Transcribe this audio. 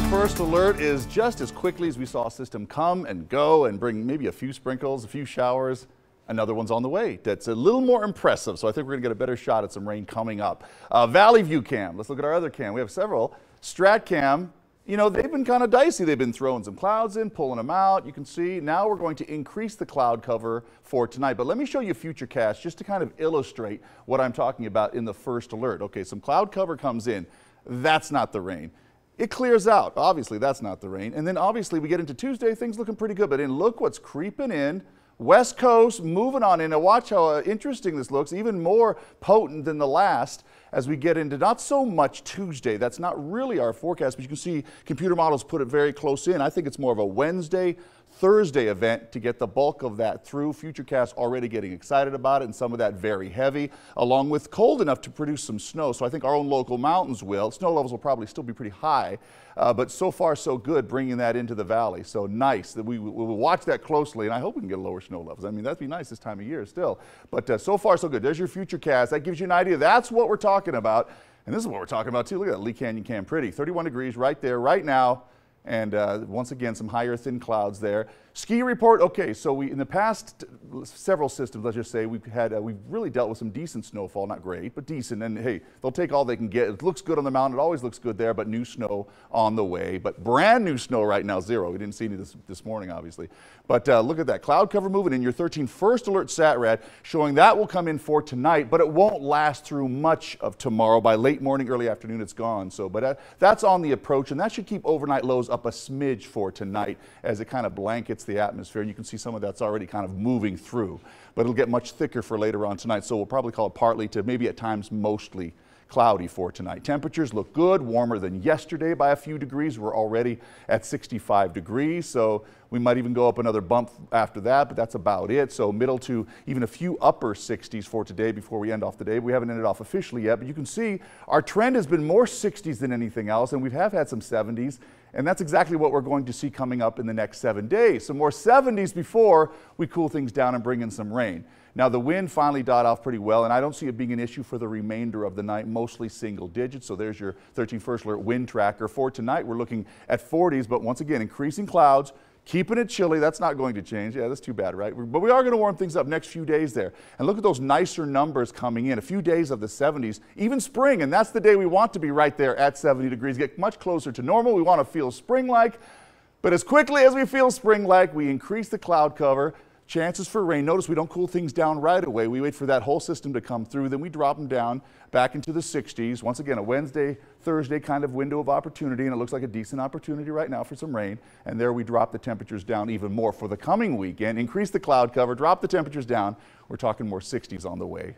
first alert is just as quickly as we saw a system come and go and bring maybe a few sprinkles, a few showers. Another one's on the way that's a little more impressive, so I think we're going to get a better shot at some rain coming up. Valley View cam. Let's look at our other cam. We have several. Strat cam. You know, they've been kind of dicey. They've been throwing some clouds in, pulling them out. You can see now we're going to increase the cloud cover for tonight. But let me show you FUTURECAST just to kind of illustrate what I'm talking about in the first alert. Okay, some cloud cover comes in. That's not the rain. It clears out. Obviously, that's not the rain. And then obviously we get into Tuesday, things looking pretty good. But then look what's creeping in. West Coast moving on in. Now watch how interesting this looks, even more potent than the last as we get into not so much Tuesday. That's not really our forecast, but you can see computer models put it very close in. I think it's more of a Wednesday, Thursday event to get the bulk of that through. FUTURECAST already getting excited about it, and some of that very heavy, along with cold enough to produce some snow. So I think our own local mountains will. Snow levels will probably still be pretty high, but so far so good bringing that into the valley. So nice that we will watch that closely, and I hope we can get lower snow levels. I mean, that'd be nice this time of year still. But so far so good. There's your FUTURECAST. That gives you an idea. That's what we're talking about. And this is what we're talking about too. Look at that Lee Canyon Cam. Pretty. 31 degrees right there, right now. And once again, some higher thin clouds there. Ski report. Okay, so we in the past several systems, let's just say, we've really dealt with some decent snowfall, not great, but decent. And hey, they'll take all they can get. It looks good on the mountain. It always looks good there, but new snow on the way. But brand new snow right now, zero. We didn't see any this morning, obviously. But look at that cloud cover moving in. Your 13 first alert SATRAD showing that will come in for tonight, but it won't last through much of tomorrow. By late morning, early afternoon, it's gone. So, but that's on the approach, and that should keep overnight lows up a smidge for tonight as it kind of blankets the atmosphere. And you can see some of that's already kind of moving through, but it'll get much thicker for later on tonight. So we'll probably call it partly to maybe at times mostly cloudy for tonight. Temperatures look good, warmer than yesterday by a few degrees. We're already at 65 degrees, so we might even go up another bump after that, but that's about it. So middle to even a few upper 60s for today before we end off the day. We haven't ended off officially yet, but you can see our trend has been more 60s than anything else, and we have had some 70s, and that's exactly what we're going to see coming up in the next 7 days. Some more 70s before we cool things down and bring in some rain. Now the wind finally died off pretty well, and I don't see it being an issue for the remainder of the night, mostly single digits. So there's your 13 first alert wind tracker. For tonight, we're looking at 40s, but once again, increasing clouds, keeping it chilly. That's not going to change. Yeah, that's too bad, right? But we are going to warm things up next few days there. And look at those nicer numbers coming in. A few days of the 70s, even spring, and that's the day we want to be right there at 70 degrees, get much closer to normal. We want to feel spring-like, but as quickly as we feel spring-like, we increase the cloud cover. Chances for rain. Notice we don't cool things down right away. We wait for that whole system to come through, then we drop them down back into the 60s. Once again, a Wednesday, Thursday kind of window of opportunity, and it looks like a decent opportunity right now for some rain. And there we drop the temperatures down even more for the coming weekend. Increase the cloud cover, drop the temperatures down. We're talking more 60s on the way.